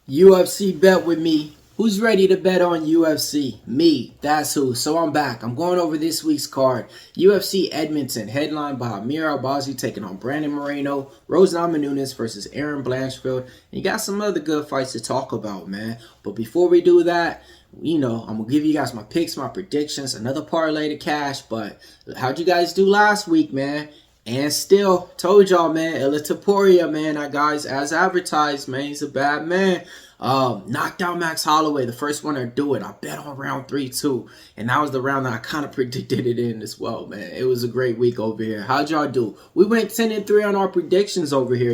UFC bet with me. Who's ready to bet on UFC? Me, that's who. So I'm back. I'm going over this week's card. UFC Edmonton, headlined by Amir Albazi taking on Brandon Moreno, Romanov Nunes versus Aaron Blanchfield. And you got some other good fights to talk about, man. But before we do that, I'm going to give you guys my picks, my predictions, another parlay to cash. But how'd you guys do last week, man? And still, told y'all, man, Elitaporia, man, that guy's as advertised, man. He's a bad man. Knocked out Max Holloway, the first one to do it. I bet on round 3 too. And that was the round that I kind of predicted it in as well, man. It was a great week over here. How'd y'all do? We went 10-3 on our predictions over here,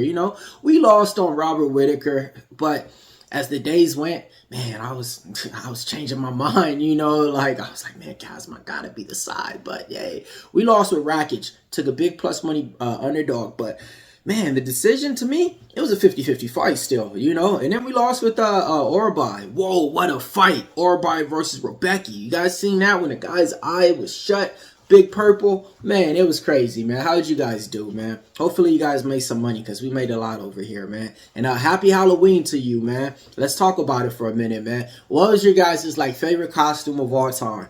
We lost on Robert Whitaker, but as the days went, man, I was changing my mind, I was like, man, Jasmine gotta be the side. But yay, we lost with Rakic, took a big plus money underdog, but man, the decision to me, it was a 50-50 fight still, And then we lost with Orbai. Whoa, what a fight. Orbai versus Rebecca. You guys seen that when the guy's eye was shut? Big Purple. Man, it was crazy, man. How did you guys do, man? Hopefully you guys made some money because we made a lot over here, man. And happy Halloween to you, man. Let's talk about it for a minute, man. What was your guys' favorite costume of all time?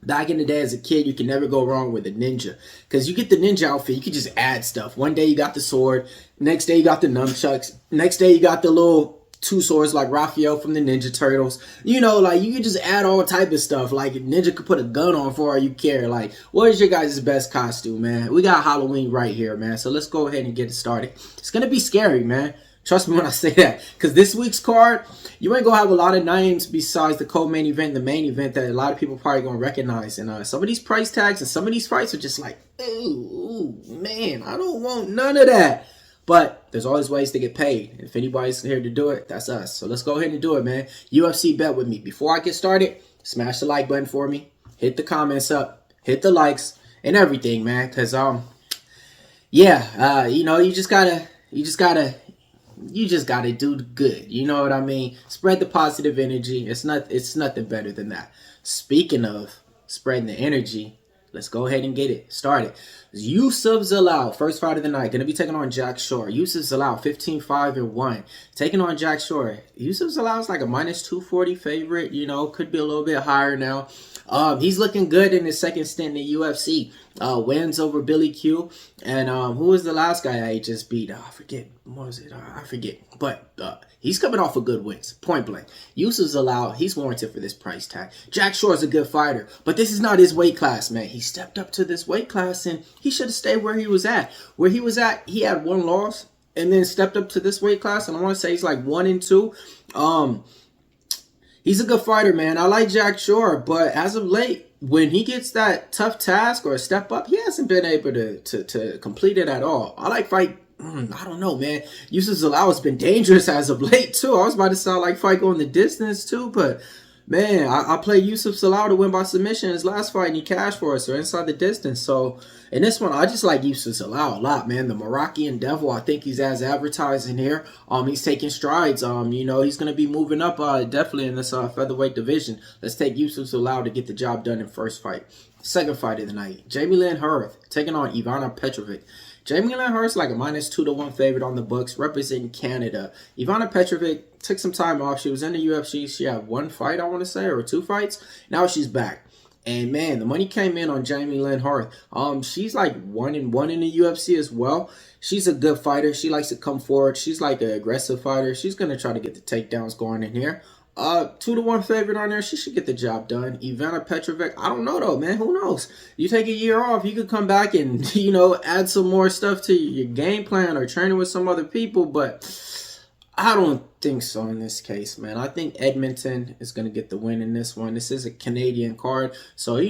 Back in the day as a kid, you can never go wrong with a ninja. Because you get the ninja outfit, you can just add stuff. One day you got the sword. Next day you got the nunchucks. Next day you got the little 2 swords like Raphael from the Ninja Turtles. You can just add all type of stuff. Like, Ninja could put a gun on for all you care. Like, what is your guys' best costume, man? We got Halloween right here, man. So let's go ahead and get it started. It's going to be scary, man. Trust me when I say that. Because this week's card, you ain't going to have a lot of names besides the co-main event, the main event that a lot of people probably going to recognize. And some of these price tags and some of these fights are just like, ooh, man, I don't want none of that. But there's always ways to get paid. If anybody's here to do it, that's us. So let's go ahead and do it, man. UFC bet with me. Before I get started, smash the like button for me. Hit the comments up. Hit the likes and everything, man. Because, you just gotta do good. You know what I mean? Spread the positive energy. It's nothing better than that. Speaking of spreading the energy, let's go ahead and get it started. Yousef Zalal, first fight of the night, going to be taking on Jack Shore. Yousef Zalal, 15-5-1, taking on Jack Shore. Yousef Zalal is like a minus 240 favorite, could be a little bit higher now. He's looking good in his second stint in the UFC. Wins over Billy Q. And who was the last guy I just beat? I forget. What was it? I forget. But he's coming off of good wins. Point blank. Yousef Zalal, he's warranted for this price tag. Jack Shore is a good fighter. But this is not his weight class, man. He stepped up to this weight class and he should have stayed where he was at. Where he was at, he had 1 loss and then stepped up to this weight class. And I want to say he's like 1-2. He's a good fighter, man. I like Jack Shore, but as of late, when he gets that tough task or a step up, he hasn't been able to complete it at all. I like fight. I don't know, man. Yousef Zalal has been dangerous as of late, too. I was about to sound like fight going the distance, too, but man, I played Yousef Zalal to win by submission in his last fight, and he cashed for us, or inside the distance. So, in this one, I just like Yousef Zalal a lot, man. The Moroccan Devil, I think he's as advertised in here. He's taking strides. He's going to be moving up definitely in this featherweight division. Let's take Yousef Zalal to get the job done in first fight. Second fight of the night, Jamie Lynn Hurth taking on Ivana Petravic. Jamie Lynn Hurst like a minus 2-1 favorite on the books, representing Canada. Ivana Petravic took some time off. She was in the UFC. She had 1 fight, I want to say, or 2 fights. Now she's back. And man, the money came in on Jamie Lynn Hurst. She's like 1-1 in the UFC as well. She's a good fighter. She likes to come forward. She's like an aggressive fighter. She's gonna try to get the takedowns going in here. 2-1 favorite on there. She should get the job done. Ivana Petravic, I don't know though, man. Who knows? You take a year off, you could come back and add some more stuff to your game plan or training with some other people, but I don't think so in this case, man. I think Edmonton is going to get the win in this one. This is a Canadian card, so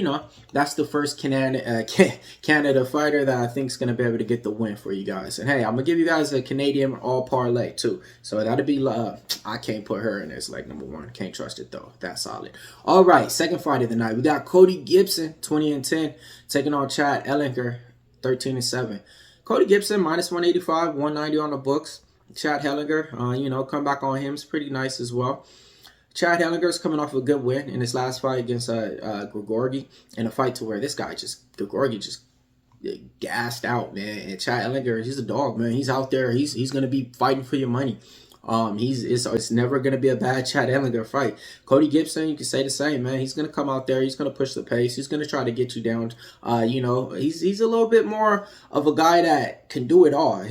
that's the first Canada fighter that I think is going to be able to get the win for you guys. And hey, I'm gonna give you guys a Canadian all parlay too, so that'll be I can't put her in as like number 1. Can't trust it though. That's solid. All right, second fight of the night, we got Cody Gibson, 20-10, taking on Chad Ellinger, 13-7. Cody Gibson minus 185, 190 on the books. Chad Ellinger, come back on him. It's pretty nice as well. Chad Ellinger is coming off a good win in his last fight against Grigorgi, in a fight to where this guy Grigorgi just gassed out, man. And Chad Ellinger, he's a dog, man. He's out there. He's going to be fighting for your money. It's never gonna be a bad Chad Ellinger fight. Cody Gibson, you can say the same, man. He's gonna come out there. He's gonna push the pace. He's gonna try to get you down. He's a little bit more of a guy that can do it all.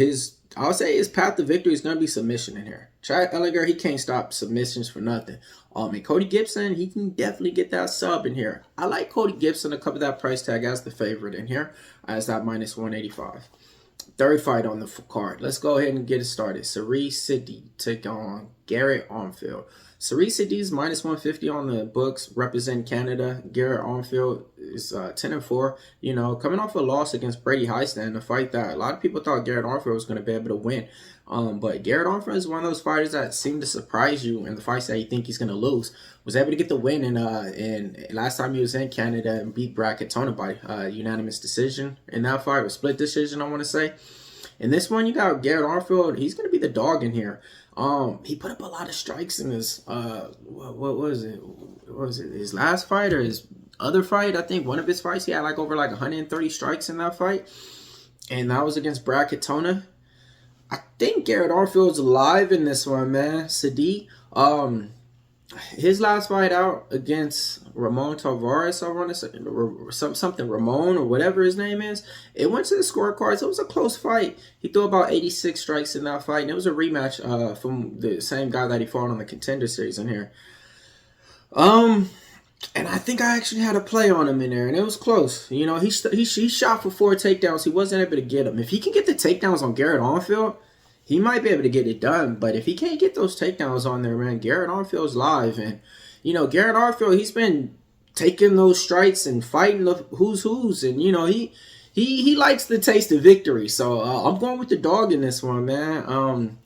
I'll say his path to victory is gonna be submission in here. Chad Ellinger, he can't stop submissions for nothing. And Cody Gibson, he can definitely get that sub in here. I like Cody Gibson to cover that price tag as the favorite in here, as that minus 185. Third fight on the card. Let's go ahead and get it started. Cerise City take on Garrett Armfield. Cerise City's minus 150 on the books, represent Canada. Garrett Armfield is 10-4. You know, coming off a loss against Brady Heistand, a fight that a lot of people thought Garrett Armfield was going to be able to win. But Garrett Armfield is one of those fighters that seem to surprise you in the fights that you think he's going to lose. Was able to get the win in last time he was in Canada and beat Bracketona by unanimous decision in that fight, or split decision, I want to say. In this one, you got Garrett Armfield. He's going to be the dog in here. He put up a lot of strikes in his, what was it? What was it? His last fight or his other fight? I think one of his fights, he had over 130 strikes in that fight. And that was against Bracketona. I think Garrett Armfield's alive in this one, man. Sadi, his last fight out against Ramon Tavares, I want to say, something Ramon or whatever his name is. It went to the scorecards. It was a close fight. He threw about 86 strikes in that fight, and it was a rematch from the same guy that he fought on the Contender Series in here. And I think I actually had a play on him in there, and it was close. You know, he shot for 4 takedowns. He wasn't able to get them. If he can get the takedowns on Garrett Armfield, he might be able to get it done. But if he can't get those takedowns on there, man, Garrett Armfield's live. And, you know, Garrett Armfield, he's been taking those strikes and fighting the who's. And, you know, he likes the taste of victory. So I'm going with the dog in this one, man.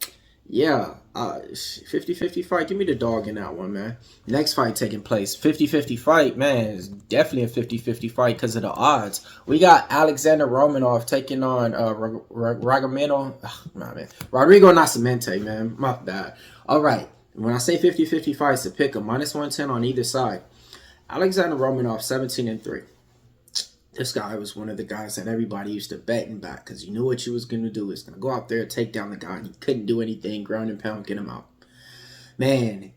Yeah. 50-50 fight. Give me the dog in that one, man. Next fight taking place. 50-50 fight, man. It's definitely a 50-50 fight because of the odds. We got Alexander Romanov taking on Rodrigo Nascimento, man. My bad. All right. When I say 50-50 fights, to pick a minus 110 on either side. Alexander Romanov, 17-3. This guy was one of the guys that everybody used to bet him back because you knew what you was going to do. Is going to go out there, take down the guy, and he couldn't do anything, ground and pound, get him out. Man,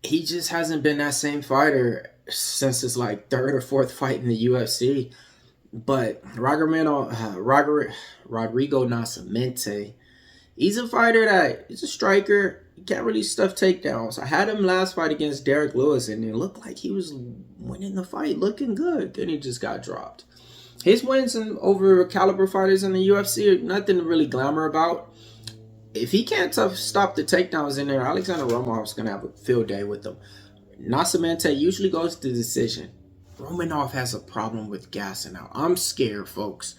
he just hasn't been that same fighter since his third or fourth fight in the UFC. But Rodrigo Nascimento, he's a fighter that is a striker. He can't really stuff takedowns. I had him last fight against Derek Lewis, and it looked like he was winning the fight, looking good. Then he just got dropped. His wins over caliber fighters in the UFC are nothing to really glamour about. If he can't stop the takedowns in there, Alexander Romanov's going to have a field day with them. Nascimento usually goes to decision. Romanov has a problem with gassing out. I'm scared, folks,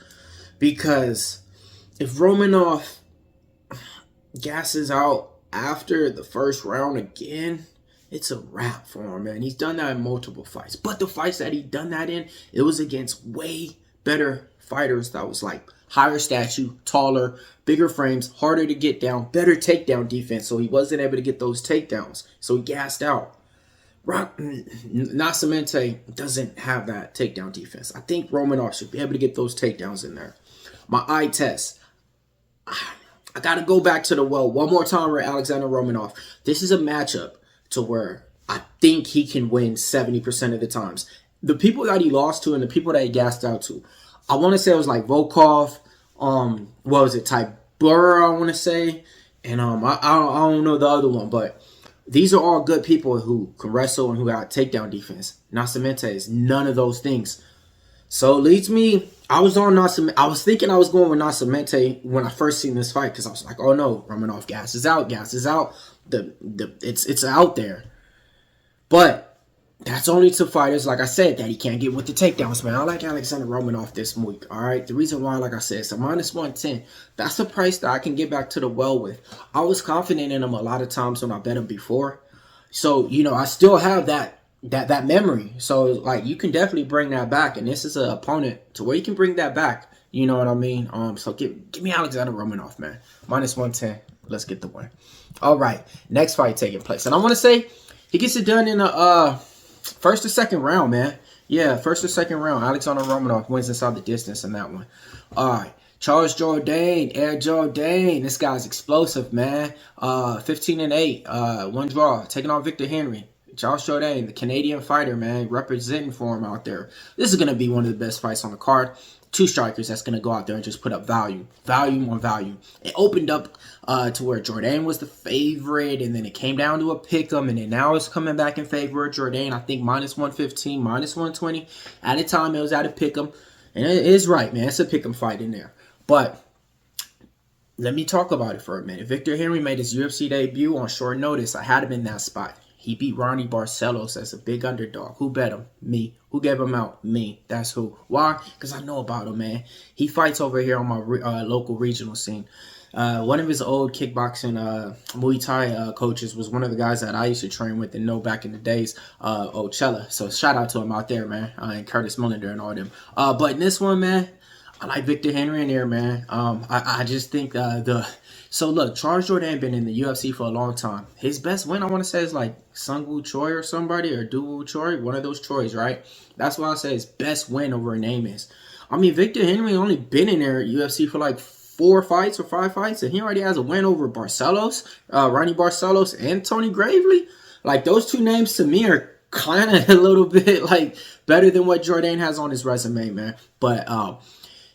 because if Romanov gasses out after the first round again, it's a wrap for him, man. He's done that in multiple fights. But the fights that he done that in, it was against way better fighters that was higher stature, taller, bigger frames, harder to get down, better takedown defense. So he wasn't able to get those takedowns. So he gassed out. Nascimento doesn't have that takedown defense. I think Romanov should be able to get those takedowns in there. My eye test. I got to go back to the well one more time with Alexander Romanov. This is a matchup to where I think he can win 70% of the times. The people that he lost to and the people that he gassed out to, I want to say it was Volkov, what was it, Tybura, I want to say, and I don't know the other one, but these are all good people who can wrestle and who got takedown defense. Nascimento is none of those things. So it leads me, I was thinking I was going with Nascimento when I first seen this fight because I was like, oh no, Romanov gasses out. It's out there. But that's only to fighters, like I said, that he can't get with the takedowns, man. I like Alexander Romanov this week, all right? The reason why, like I said, it's a minus 110. That's the price that I can get back to the well with. I was confident in him a lot of times when I bet him before. So, you know, I still have that memory. So, you can definitely bring that back. And this is an opponent to where you can bring that back. You know what I mean? So, give me Alexander Romanov, man. Minus 110. Let's get the win. All right. Next fight taking place. And I want to say he gets it done in a first or second round, man. Yeah, first or second round. Alexander Romanov wins inside the distance in that one. All right. Charles Jourdain, Air Jourdain. This guy's explosive, man. 15-8, one draw, taking on Victor Henry. Charles Jourdain, the Canadian fighter, man, representing for him out there. This is going to be one of the best fights on the card. Two strikers that's going to go out there and just put up value. Value on value. It opened up to where Jourdain was the favorite, and then it came down to a pick'em, and then now it's coming back in favor of Jourdain. I think minus 115, minus 120. At the time, it was at a pick'em. And it is right, man. It's a pick'em fight in there. But let me talk about it for a minute. Victor Henry made his UFC debut on short notice. I had him in that spot. He beat Ronnie Barcelos as a big underdog. Who bet him? Me. Who gave him out? Me. That's who. Why? Because I know about him, man. He fights over here on my local regional scene. One of his old kickboxing Muay Thai coaches was one of the guys that I used to train with and know back in the days, Ochella. So shout out to him out there, man, and Curtis Mullender and all them. But in this one, man, I like Victor Henry in there, man. I just think So look, Charles Jourdain been in the UFC for a long time. His best win, I want to say, is like Sung Woo Choi or somebody, or Do Woo Choi, one of those Chois, right? That's why I say his best win over a name is. I mean, Victor Henry only been in there at UFC for like 4 fights or 5 fights, and he already has a win over Barcelos, Ronnie Barcelos, and Tony Gravely. Like, those two names to me are kind of a little bit like better than what Jourdain has on his resume, man. But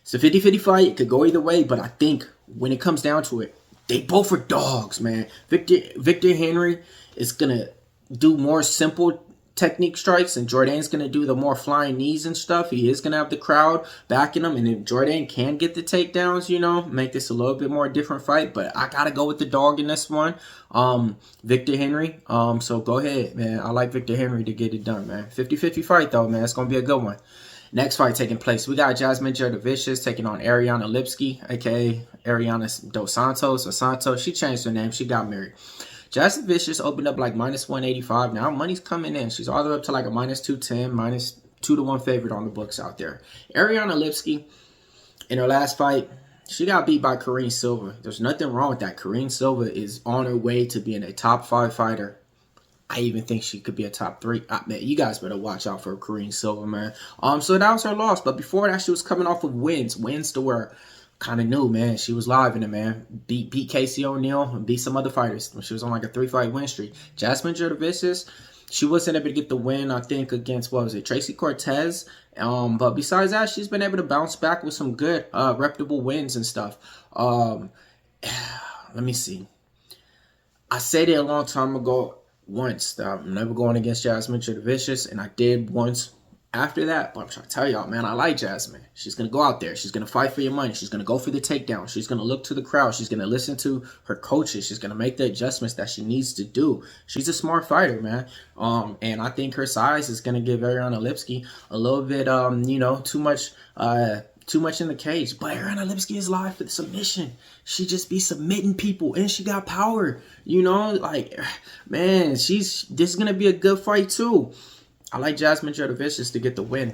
it's a 50-50 fight. It could go either way, but I think when it comes down to it, they both are dogs, man. Victor Henry is going to do more simple technique strikes, and Jourdain's going to do the more flying knees and stuff. He is going to have the crowd backing him, and if Jourdain can get the takedowns, you know, make this a little bit more different fight. But I got to go with the dog in this one, Victor Henry. So go ahead, man. I like Victor Henry to get it done, man. 50-50 fight, though, man. It's going to be a good one. Next fight taking place, we got Jasmine Vicious taking on Ariana Lipsky, a.k.a. Ariana Dos Santos or Santos. She changed her name. She got married. Jasmine Vicious opened up like minus 185. Now money's coming in. She's all the way up to like a minus 210, minus 2-1 favorite on the books out there. Ariana Lipsky, in her last fight, she got beat by Karine Silva. There's nothing wrong with that. Karine Silva is on her way to being a top 5 fighter. I even think she could be a top 3. Man, you guys better watch out for Karine Silva, man. So that was her loss. But before that, she was coming off of wins. Wins to where kind of new, man. She was live in it, man. Beat Casey O'Neill and beat some other fighters. She was on like a 3-fight win streak. Jasmine Vicious, she wasn't able to get the win, I think, against, what was it, Tracy Cortez. But besides that, she's been able to bounce back with some good, reputable wins and stuff. Let me see. I said it a long time ago. Once I'm never going against Jasmine Vicious, and I did once after that. But I'm trying to tell y'all, man, I like Jasmine. She's gonna go out there. She's gonna fight for your money. She's gonna go for the takedown. She's gonna look to the crowd. She's gonna listen to her coaches. She's gonna make the adjustments that she needs to do. She's a smart fighter, man. And I think her size is gonna give Ariana Lipsky a little bit, you know, too much in the cage. But Ariana Lipsky is live for the submission. She just be submitting people, and she got power. You know, like, man, this is gonna be a good fight too. I like Jasmine Vicious to get the win.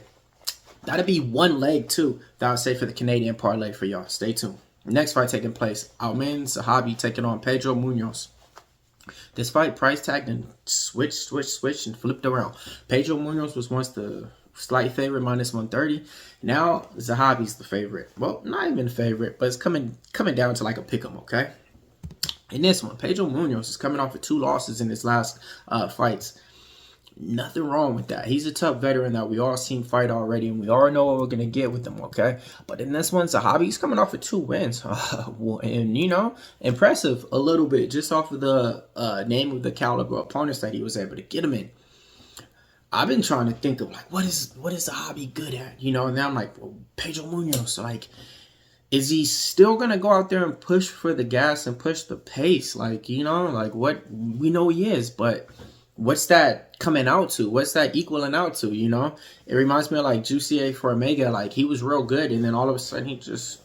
That'll be one leg too that I'll say for the Canadian parlay for y'all. Stay tuned. Next fight taking place, Alvey Sahabi taking on Pedro Munoz. This fight price tagged and switched and flipped around. Pedro Munoz was once the slight favorite, minus 130. Now Zahabi's the favorite. Well, not even the favorite, but it's coming down to like a pick'em, okay? In this one, Pedro Munoz is coming off of 2 losses in his last fights. Nothing wrong with that. He's a tough veteran that we all seen fight already, and we all know what we're going to get with him, okay? But in this one, Zahabi's coming off of 2 wins. And, you know, impressive a little bit just off of the name of the caliber opponents that he was able to get him in. I've been trying to think of, like, what is Zahabi good at? You know, and now I'm like, well, Pedro Munoz, like, is he still going to go out there and push for the gas and push the pace? Like, you know, like, what we know he is, but what's that coming out to? What's that equaling out to, you know? It reminds me of, like, Juicy for Omega. Like, he was real good, and then all of a sudden he just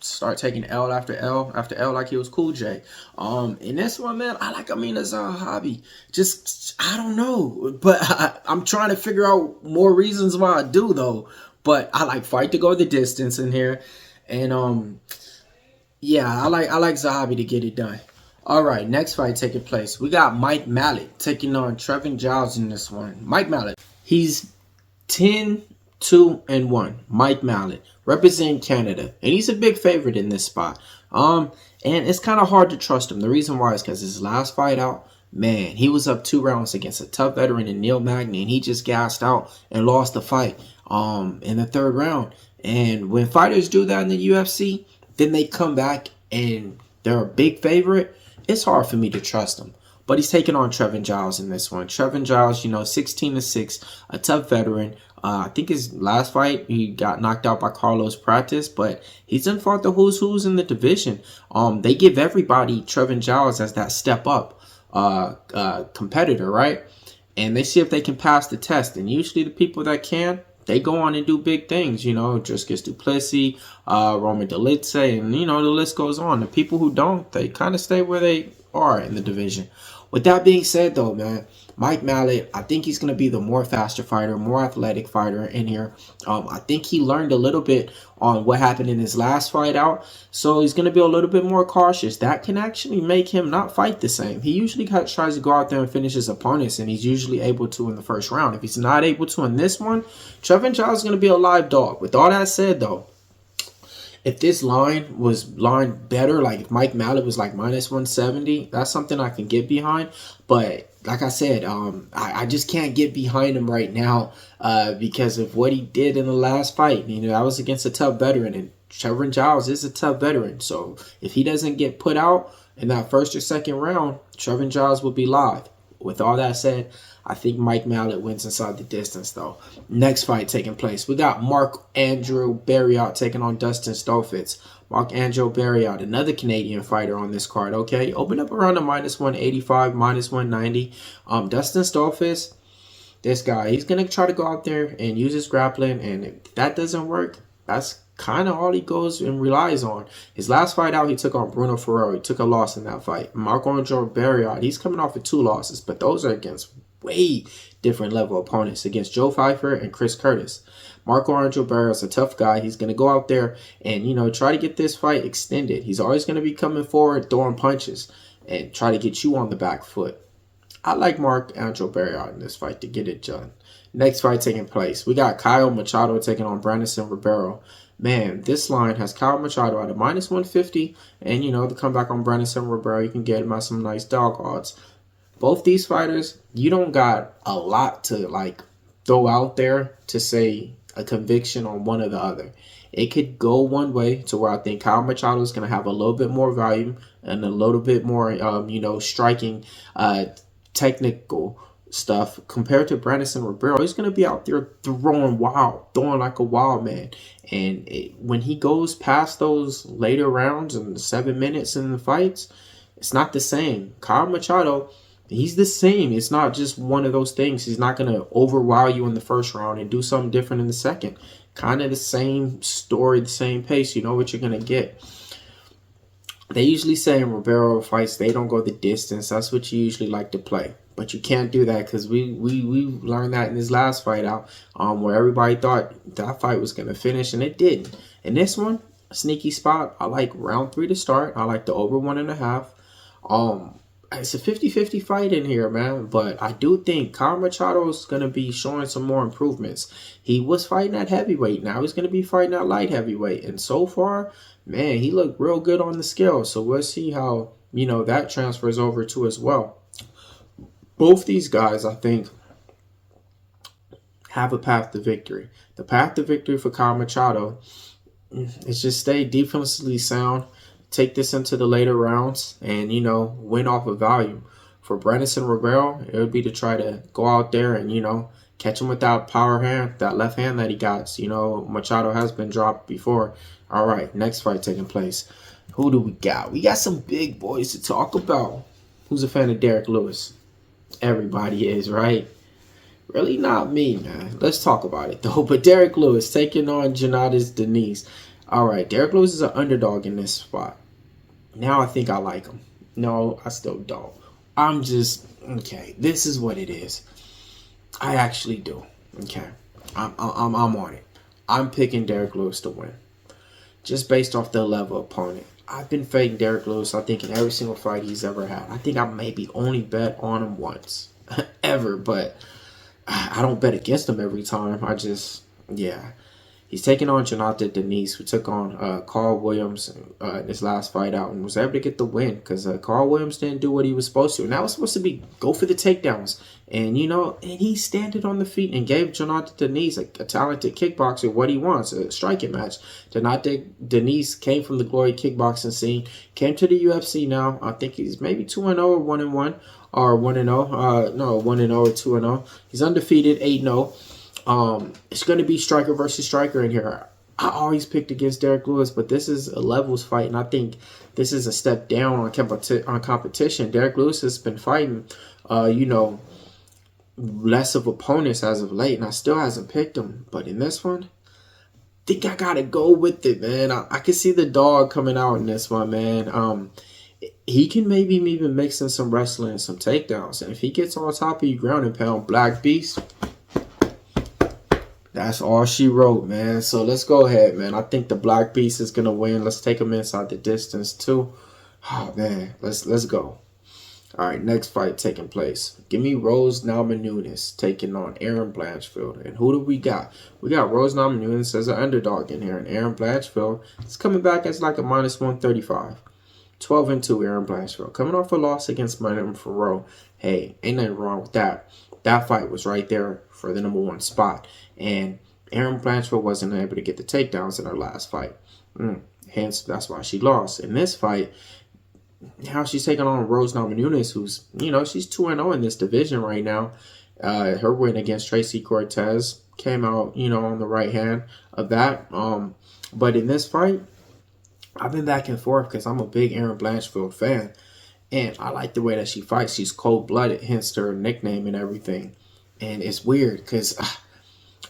start taking L after L after L like he was Cool J. In this one, man, I like Amina Zahabi. Just, I don't know. But I'm trying to figure out more reasons why I do, though. But I like fight to go the distance in here. And, yeah, I like Zahabi to get it done. All right, next fight taking place. We got Mike Mallet taking on Trevin Giles in this one. Mike Mallet, he's 10-2 2-1. Mike Mallet, representing Canada, and he's a big favorite in this spot. And it's kind of hard to trust him. The reason why is because his last fight out, man, he was up 2 rounds against a tough veteran in Neil Magny, and he just gassed out and lost the fight in the 3rd round. And when fighters do that in the UFC, then they come back and they're a big favorite. It's hard for me to trust them. But he's taking on Trevin Giles in this one. Trevin Giles, 16-6, a tough veteran. I think his last fight, he got knocked out by Carlos Pratis, but he's done fought the who's in the division. They give everybody Trevin Giles as that step up competitor, right? And they see if they can pass the test. And usually the people that can, they go on and do big things, Dricus Duplessis, Roman Dolidze, and, the list goes on. The people who don't, they kind of stay where they are in the division. With that being said, though, man, Mike Mallet, I think he's going to be the more faster fighter, more athletic fighter in here. I think he learned a little bit on what happened in his last fight out, so he's going to be a little bit more cautious. That can actually make him not fight the same. He usually tries to go out there and finish his opponents, and he's usually able to in the first round. If he's not able to in this one, Trevin Giles is going to be a live dog. With all that said, though, if this line was lined better, like if Mike Mallet was like -170, that's something I can get behind. But like I said, I just can't get behind him right now because of what he did in the last fight. That was against a tough veteran, and Trevin Giles is a tough veteran. So if he doesn't get put out in that 1st or 2nd round, Trevin Giles will be live. With all that said, I think Mike Mallet wins inside the distance, though. Next fight taking place, we got Marc-André Barriault taking on Dustin Stolfitz. Marc-André Barriault, another Canadian fighter on this card, okay? Opened up around the -185, -190. Dustin Stolfitz, this guy, he's going to try to go out there and use his grappling, and if that doesn't work, that's kind of all he goes and relies on. His last fight out, he took on Bruno Ferrero. He took a loss in that fight. Marc-André Barriault, he's coming off of 2 losses, but those are against way different level opponents, against Joe Pfeiffer and Chris Curtis. Marc-André Barriault's a tough guy. He's going to go out there and, try to get this fight extended. He's always going to be coming forward, throwing punches, and try to get you on the back foot. I like Marc-André Barriault in this fight to get it done. Next fight taking place, we got Kyle Machado taking on Brandon Ribeiro. Man, this line has Kyle Machado at a -150, and, to come back on Brandon Ribeiro, you can get him at some nice dog odds. Both these fighters, you don't got a lot to, throw out there to say a conviction on one or the other. It could go one way to where I think Kyle Machado is going to have a little bit more volume and a little bit more, striking, technical stuff compared to Brandon Ribeiro. He's going to be out there throwing like a wild man. And when he goes past those later rounds and 7 minutes in the fights, it's not the same. Kyle Machado, he's the same. It's not just one of those things. He's not going to overwhelm you in the 1st round and do something different in the 2nd. Kind of the same story, the same pace. You know what you're going to get. They usually say in Ribeiro fights, they don't go the distance. That's what you usually like to play. But you can't do that because we learned that in his last fight out where everybody thought that fight was going to finish, and it didn't. In this one, a sneaky spot, I like round 3 to start. I like the over 1.5. It's a 50-50 fight in here, man. But I do think Kyle Machado is going to be showing some more improvements. He was fighting at heavyweight. Now he's going to be fighting at light heavyweight. And so far, man, he looked real good on the scale. So we'll see how, that transfers over to as well. Both these guys, I think, have a path to victory. The path to victory for Kyle Machado is just stay defensively sound, take this into the later rounds, and, win off of volume. For Brandon Ribeiro, it would be to try to go out there and, catch him with that power hand, that left hand that he got. Machado has been dropped before. All right, next fight taking place. Who do we got? We got some big boys to talk about. Who's a fan of Derek Lewis? Everybody is, right? Really not me, man. Let's talk about it, though. But Derek Lewis taking on Jonathan Denise. All right, Derek Lewis is an underdog in this spot. Now I think I like him. No, I still don't. I'm just, okay, this is what it is. I actually do. Okay, I'm on it. I'm picking Derek Lewis to win. Just based off the level opponent. I've been fading Derek Lewis, I think, in every single fight he's ever had. I think I maybe only bet on him once. Ever, but I don't bet against him every time. I just, Yeah. He's taking on Jonathan Denise, who took on Carl Williams in his last fight out and was able to get the win because Carl Williams didn't do what he was supposed to. And that was supposed to be go for the takedowns. And, you know, and he standed on the feet and gave Jonathan Denise, a talented kickboxer, what he wants, a striking match. Jonathan Denise came from the glory kickboxing scene, came to the UFC now. I think he's maybe 2-0 or 1-1 or 1-0. No, 1-0 or 2-0. He's undefeated, 8-0. It's going to be striker versus striker in here. I always picked against Derek Lewis, but this is a levels fight, and I think this is a step down on competition. Derek Lewis has been fighting, you know, less of opponents as of late, and I still hasn't picked him. But in this one, I think I got to go with it, man. I can see the dog coming out in this one, man. He can maybe even mix in some wrestling and some takedowns. And if he gets on top of you ground and pound, Black Beast, that's all she wrote, man. So let's go ahead, man. I think the Black Beast is going to win. Let's take him inside the distance, too. Oh, man. Let's go. All right, next fight taking place. Give me Rose Namajunas taking on Erin Blanchfield. And who do we got? We got Rose Namajunas as an underdog in here. And Erin Blanchfield is coming back as like a -135. 12-2 Erin Blanchfield. Coming off a loss against Madame Ferro. Hey, ain't nothing wrong with that. That fight was right there for the #1 spot. And Erin Blanchfield wasn't able to get the takedowns in her last fight. Hence, that's why she lost. In this fight, now she's taking on Rose Namajunas, who's, you know, she's 2-0 in this division right now. Her win against Tracy Cortez came out, you know, on the right hand of that. But in this fight, I've been back and forth because I'm a big Erin Blanchfield fan. And I like the way that she fights. She's cold-blooded, hence her nickname and everything. And it's weird because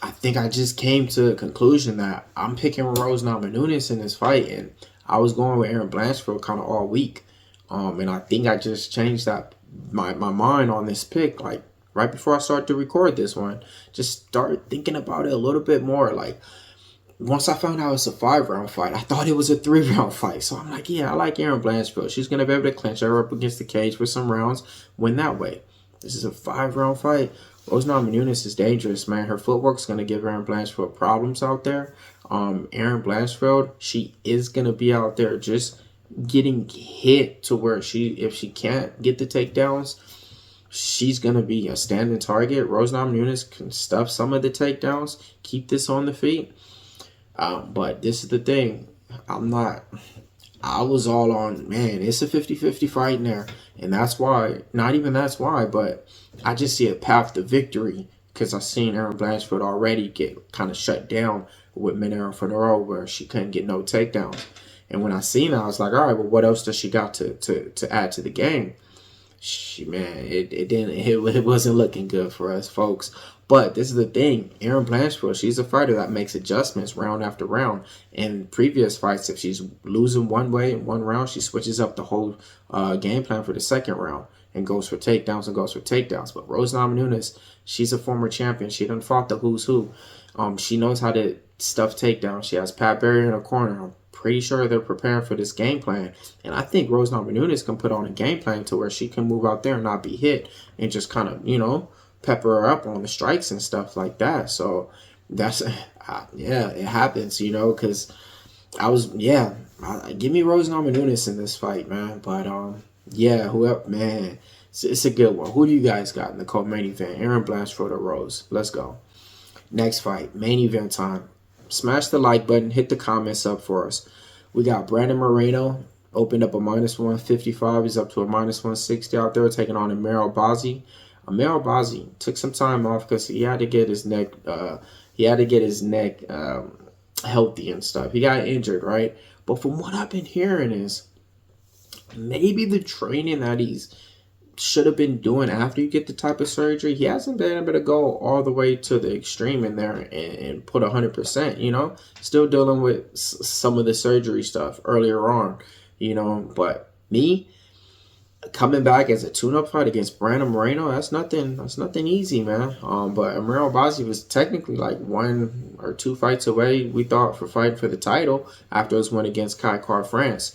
I think I just came to a conclusion that I'm picking Rose Namajunas in this fight. And I was going with Erin Blanchfield kind of all week. And I think I just changed that my mind on this pick. Like, right before I started to record this one. Just started thinking about it a little bit more. Like, once I found out it's a 5-round fight, I thought it was a 3-round fight. So I'm like, yeah, I like Erin Blanchfield. She's going to be able to clinch her up against the cage for some rounds, win that way. This is a 5-round fight. Rose Namajunas is dangerous, man. Her footwork's going to give Erin Blanchfield problems out there. Erin Blanchfield, she is going to be out there just getting hit to where if she can't get the takedowns, she's going to be a standing target. Rose Namajunas can stuff some of the takedowns, keep this on the feet. But this is the thing. I was all on, man, it's a 50-50 fight in there. And that's why, not even that's why, but I just see a path to victory because I've seen Erin Blanchfield already get kind of shut down with Minero Fedoro where she couldn't get no takedowns. And when I seen that, I was like, all right, well, what else does she got to add to the game? It wasn't looking good for us, folks. But this is the thing. Erin Blanchfield, she's a fighter that makes adjustments round after round. In previous fights, if she's losing one way in one round, she switches up the whole game plan for the second round and goes for takedowns. But Rose Namajunas, she's a former champion. She done fought the who's who. She knows how to stuff takedowns. She has Pat Barry in her corner. I'm pretty sure they're preparing for this game plan. And I think Rose Namajunas can put on a game plan to where she can move out there and not be hit and just kind of, you know, pepper her up on the strikes and stuff like that. So that's, yeah, it happens, you know, because give me Rose Namajunas in this fight, man. But, yeah, whoever, man, it's a good one. Who do you guys got in the co-main event? Erin Blanchfield or Rose? Let's go. Next fight, main event time. Smash the like button, hit the comments up for us. We got Brandon Moreno, opened up a -155. He's up to a -160 out there, taking on Albazi. Albazi took some time off because he had to get his neck healthy and stuff. He got injured, right? But from what I've been hearing is maybe the training that he's should have been doing after you get the type of surgery, he hasn't been able to go all the way to the extreme in there and put 100%, you know, still dealing with some of the surgery stuff earlier on, you know. But me coming back as a tune-up fight against Brandon Moreno, that's nothing easy, man. But Albazi was technically like 1 or 2 fights away, we thought, for fighting for the title after his win against Kai Car France.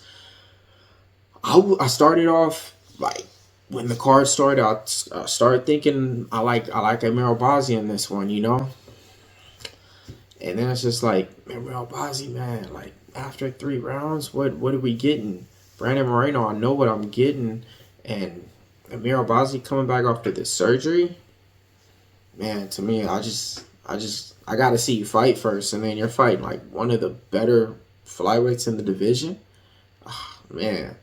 I started off like, when the card started, I started thinking I like Albazi in this one, you know. And then it's just like, man, Albazi, man, like after 3 rounds, what are we getting? Brandon Moreno, I know what I'm getting, and Amir Albazi coming back after the surgery. Man, to me, I gotta see you fight first, and then you're fighting like one of the better flyweights in the division. Oh, man,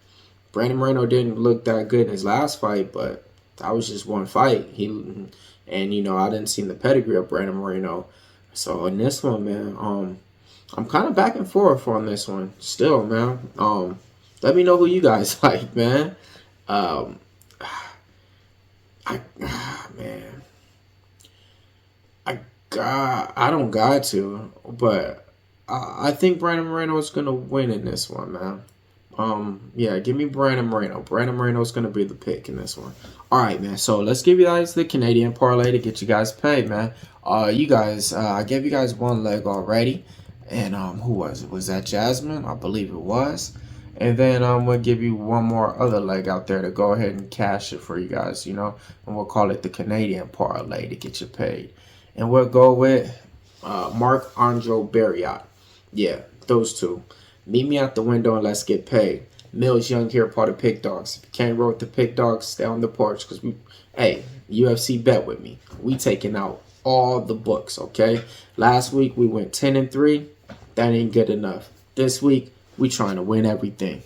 Brandon Moreno didn't look that good in his last fight, but that was just one fight. And I didn't see the pedigree of Brandon Moreno. So in this one, man, I'm kind of back and forth on this one still, man. Let me know who you guys like, man. Man, I don't got to, but I think Brandon Moreno is gonna win in this one, man. Yeah, give me Brandon Moreno. Brandon Moreno is gonna be the pick in this one. All right, man. So let's give you guys the Canadian parlay to get you guys paid, man. You guys, I gave you guys one leg already, and who was it? Was that Jasmine? I believe it was. And then we'll give you one more other leg out there to go ahead and cash it for you guys, and we'll call it the Canadian parlay to get you paid. And we'll go with Marc-André Barriot. Yeah, those two. Meet me out the window and let's get paid. Millz Young here, part of Pick Dawgz. If you can't roll with the Pick Dawgz, stay on the porch. Because UFC bet with me. We taking out all the books, okay? Last week we went 10-3. That ain't good enough. This week we trying to win everything.